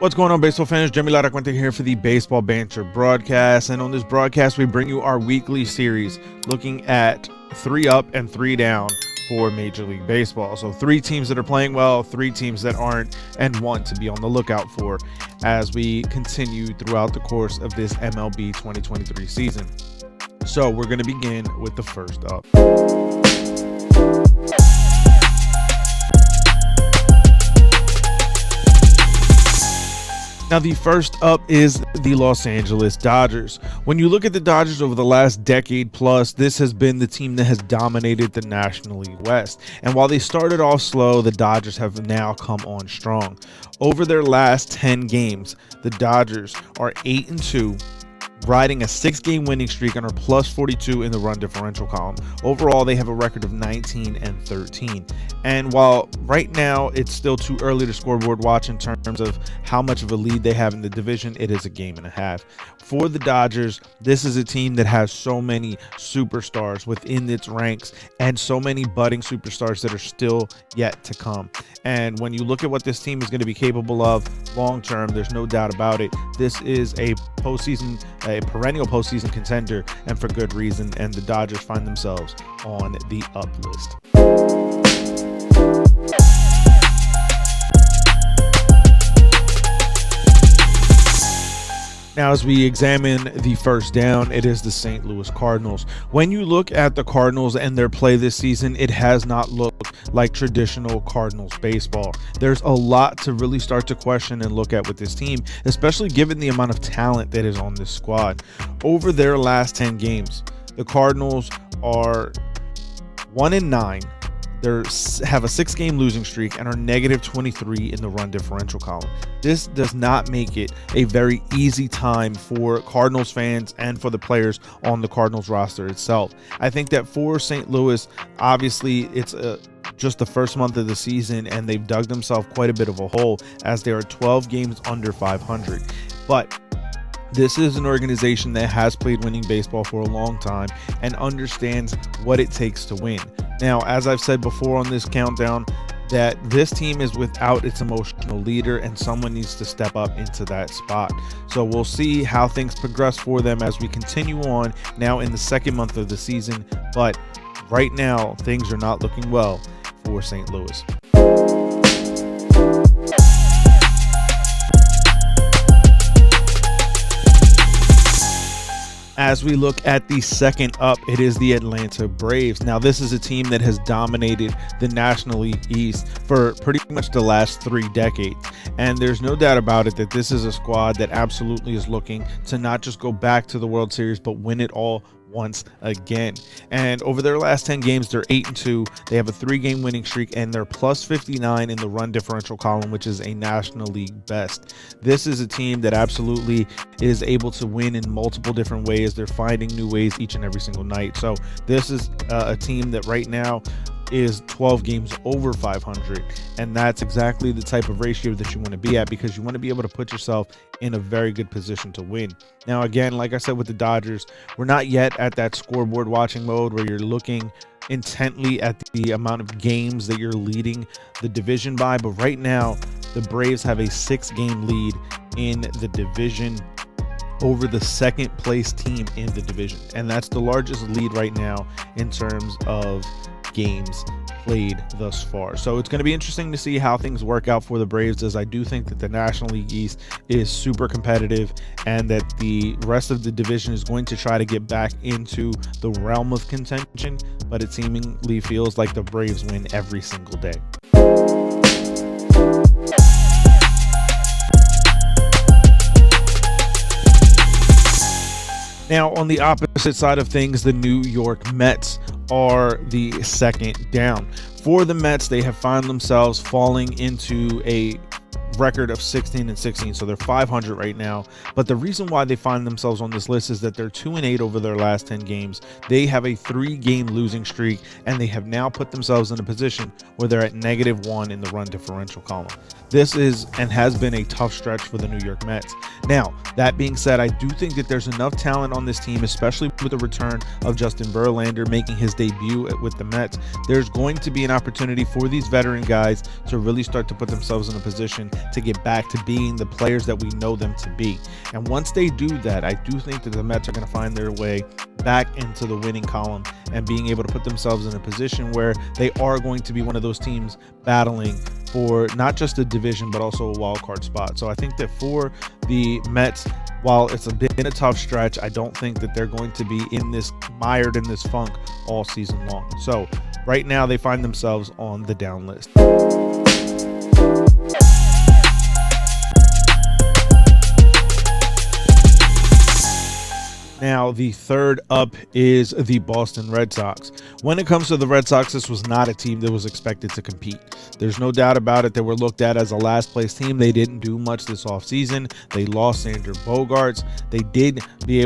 What's going on, baseball fans? Jeremy Laracuente here for the Baseball Banter Broadcast. And on this broadcast, we bring you our weekly series looking at 3 up and 3 down for Major League Baseball. So 3 teams that are playing well, 3 teams that aren't, and 1 to be on the lookout for as we continue throughout the course of this MLB 2023 season. So we're going to begin with the first up. Now, the first up is the Los Angeles Dodgers. When you look at the Dodgers over the last decade plus, this has been the team that has dominated the National League West. And while they started off slow, the Dodgers have now come on strong. Over their last 10 games, the Dodgers are 8-2, riding a 6-game winning streak and are plus 42 in the run differential column. Overall, they have a record of 19-13. And while right now it's still too early to scoreboard watch in terms of how much of a lead they have in the division, it is a game and a half. For the Dodgers, this is a team that has so many superstars within its ranks and so many budding superstars that are still yet to come. And when you look at what this team is going to be capable of long term, there's no doubt about it. This is a perennial postseason contender, and for good reason, and the Dodgers find themselves on the up list. Now, as we examine the first down, it is the St. Louis Cardinals. When you look at the Cardinals and their play this season, it has not looked like traditional Cardinals baseball. There's a lot to really start to question and look at with this team, especially given the amount of talent that is on this squad. Over their last 10 games, the Cardinals are 1-9. They have a 6-game losing streak and are negative 23 in the run differential column. This does not make it a very easy time for Cardinals fans and for the players on the Cardinals roster itself. I think that for St. Louis, obviously it's just the first month of the season, and they've dug themselves quite a bit of a hole as they are 12 games under 500. But this is an organization that has played winning baseball for a long time and understands what it takes to win. Now, as I've said before on this countdown, that this team is without its emotional leader, and someone needs to step up into that spot. So we'll see how things progress for them as we continue on now in the second month of the season. But right now, things are not looking well for St. Louis. As we look at the second up, it is the Atlanta Braves. Now, this is a team that has dominated the National League East for pretty much the last 3 decades. And there's no doubt about it that this is a squad that absolutely is looking to not just go back to the World Series, but win it all once again. And over their last 10 games, they're 8-2. They have a 3-game winning streak, and they're plus 59 in the run differential column, which is a National League best. This is a team that absolutely is able to win in multiple different ways. They're finding new ways each and every single night. So this is a team that right now is 12 games over 500, and that's exactly the type of ratio that you want to be at, because you want to be able to put yourself in a very good position to win. Now, again, like I said with the Dodgers, we're not yet at that scoreboard watching mode where you're looking intently at the amount of games that you're leading the division by, but right now the Braves have a 6-game lead in the division over the second place team in the division, and that's the largest lead right now in terms of games played thus far. So it's going to be interesting to see how things work out for the Braves, as I do think that the National League East is super competitive and that the rest of the division is going to try to get back into the realm of contention, but it seemingly feels like the Braves win every single day. Now, on the opposite side of things, the New York Mets are the second down. For the Mets, they have found themselves falling into a record of 16-16, so they're 500 right now. But the reason why they find themselves on this list is that they're 2-8 over their last 10 games. They have a 3-game losing streak, and they have now put themselves in a position where they're at -1 in the run differential column. This is and has been a tough stretch for the New York Mets. Now, that being said, I do think that there's enough talent on this team, especially with the return of Justin Verlander making his debut with the Mets. There's going to be an opportunity for these veteran guys to really start to put themselves in a position to get back to being the players that we know them to be. And once they do that, I do think that the Mets are going to find their way back into the winning column and being able to put themselves in a position where they are going to be one of those teams battling for not just a division but also a wild card spot. So I think that for the Mets, while it's been a tough stretch, I don't think that they're going to be mired in this funk all season long. So right now they find themselves on the down list. Now, the third up is the Boston Red Sox. When it comes to the Red Sox, this was not a team that was expected to compete. There's no doubt about it. They were looked at as a last-place team. They didn't do much this offseason. They lost Xander Bogaerts. They did be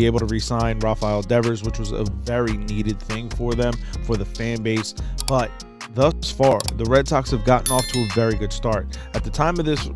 able to re-sign Rafael Devers, which was a very needed thing for them, for the fan base. But thus far, the Red Sox have gotten off to a very good start. At the time of this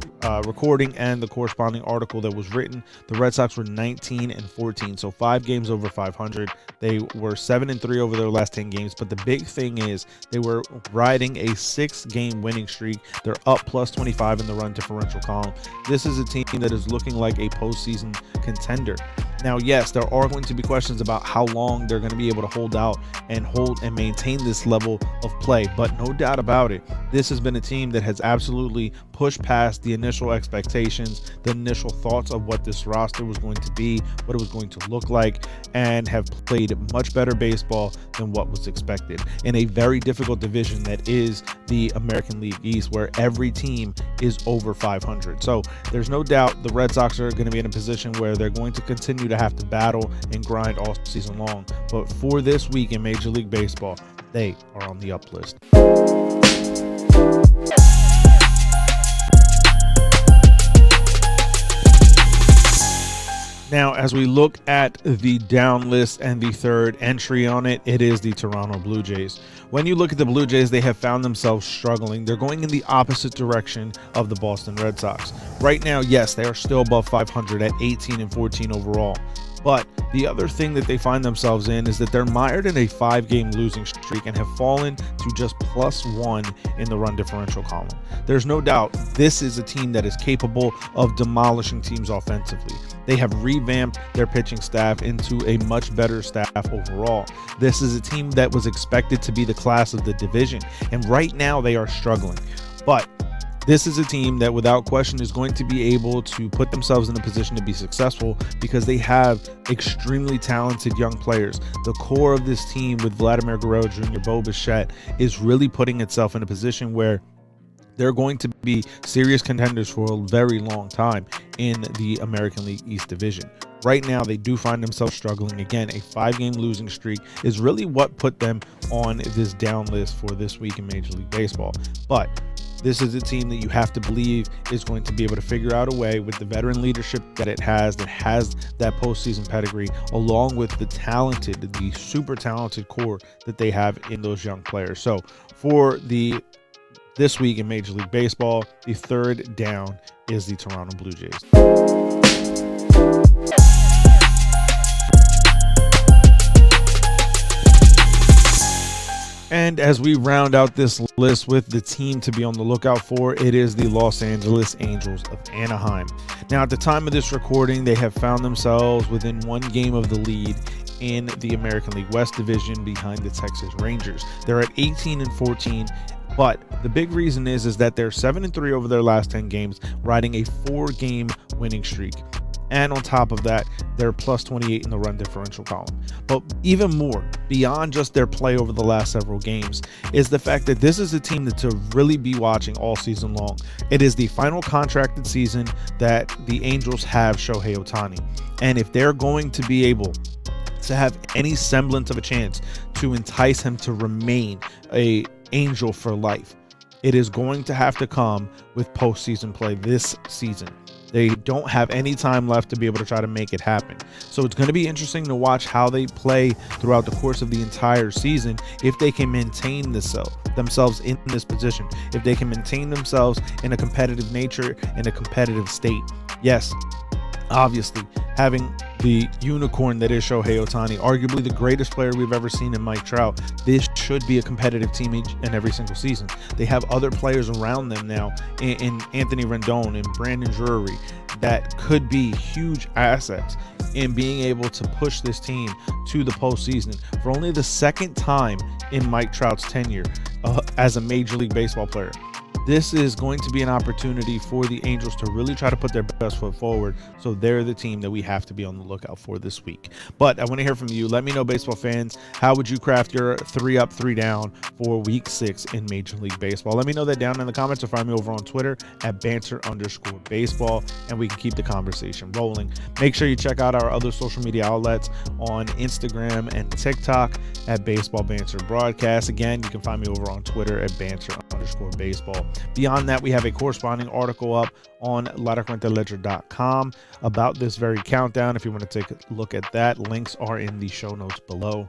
recording and the corresponding article that was written, the Red Sox were 19-14, so 5 games over 500. They were 7-3 over their last 10 games, but the big thing is they were riding a 6-game winning streak. They're up plus 25 in the run differential column. This is a team that is looking like a postseason contender. Now, yes, there are going to be questions about how long they're going to be able to hold out and maintain this level of play, but no doubt about it, this has been a team that has absolutely pushed past the initial expectations, the initial thoughts of what this roster was going to be, what it was going to look like, and have played much better baseball than what was expected in a very difficult division that is the American League East, where every team is over 500. So there's no doubt the Red Sox are going to be in a position where they're going to continue to have to battle and grind all season long. But for this week in Major League Baseball, they are on the up list. Now, as we look at the down list and the third entry on it, it is the Toronto Blue Jays. When you look at the Blue Jays, they have found themselves struggling. They're going in the opposite direction of the Boston Red Sox. Right now, yes, they are still above 500 at 18-14 overall. But the other thing that they find themselves in is that they're mired in a 5-game losing streak and have fallen to just +1 in the run differential column. There's no doubt this is a team that is capable of demolishing teams offensively. They have revamped their pitching staff into a much better staff overall. This is a team that was expected to be the class of the division, and right now they are struggling. But this is a team that without question is going to be able to put themselves in a position to be successful because they have extremely talented young players. The core of this team with Vladimir Guerrero Jr., Bo Bichette, is really putting itself in a position where they're going to be serious contenders for a very long time in the American League East Division. Right now, they do find themselves struggling. Again, a 5-game losing streak is really what put them on this down list for this week in Major League Baseball. But this is a team that you have to believe is going to be able to figure out a way with the veteran leadership that has that postseason pedigree, along with the super talented core that they have in those young players. So for this week in Major League Baseball, the third down is the Toronto Blue Jays. And as we round out this list with the team to be on the lookout for, it is the Los Angeles Angels of Anaheim. Now, at the time of this recording, they have found themselves within 1 game of the lead in the American League West Division behind the Texas Rangers. They're at 18-14. But the big reason is that they're 7-3 over their last 10 games, riding a 4-game winning streak. And on top of that, they're plus 28 in the run differential column. But even more, beyond just their play over the last several games, is the fact that this is a team that to really be watching all season long. It is the final contracted season that the Angels have Shohei Ohtani. And if they're going to be able to have any semblance of a chance to entice him to remain a Angel for life, it is going to have to come with postseason play this season. They don't have any time left to be able to try to make it happen. So it's going to be interesting to watch how they play throughout the course of the entire season, if they can maintain themselves in this position, if they can maintain themselves in a competitive nature, in a competitive state. Yes, obviously, having the unicorn that is Shohei Ohtani, arguably the greatest player we've ever seen in Mike Trout. This should be a competitive team each and every single season. They have other players around them now in Anthony Rendon and Brandon Drury that could be huge assets in being able to push this team to the postseason for only the second time in Mike Trout's tenure as a Major League Baseball player. This is going to be an opportunity for the Angels to really try to put their best foot forward, so they're the team that we have to be on the lookout for this week. But I want to hear from you. Let me know, baseball fans, how would you craft your 3 up, 3 down for Week 6 in Major League Baseball? Let me know that down in the comments, or find me over on Twitter at banter_baseball, and we can keep the conversation rolling. Make sure you check out our other social media outlets on Instagram and TikTok at Baseball Banter Broadcast. Again, you can find me over on Twitter at banter_baseball. Beyond that, we have a corresponding article up on LaracuenteLedger.com about this very countdown. If you want to take a look at that, links are in the show notes below.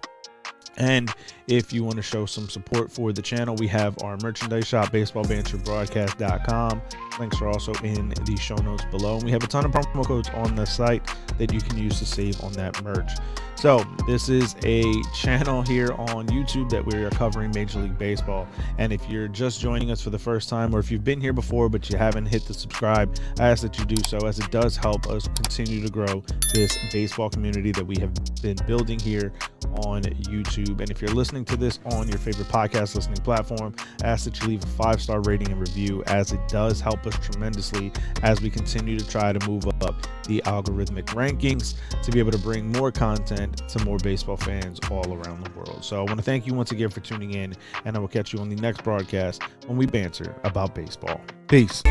And if you want to show some support for the channel, we have our merchandise shop, baseballbanterbroadcast.com. Links are also in the show notes below. And we have a ton of promo codes on the site that you can use to save on that merch. So this is a channel here on YouTube that we are covering Major League Baseball. And if you're just joining us for the first time, or if you've been here before but you haven't hit the subscribe, I ask that you do so, as it does help us continue to grow this baseball community that we have been building here on YouTube. And if you're listening to this on your favorite podcast listening platform, I ask that you leave a 5-star rating and review, as it does help us tremendously as we continue to try to move up the algorithmic rankings to be able to bring more content to more baseball fans all around the world. So I want to thank you once again for tuning in, and I will catch you on the next broadcast when we banter about baseball. Peace.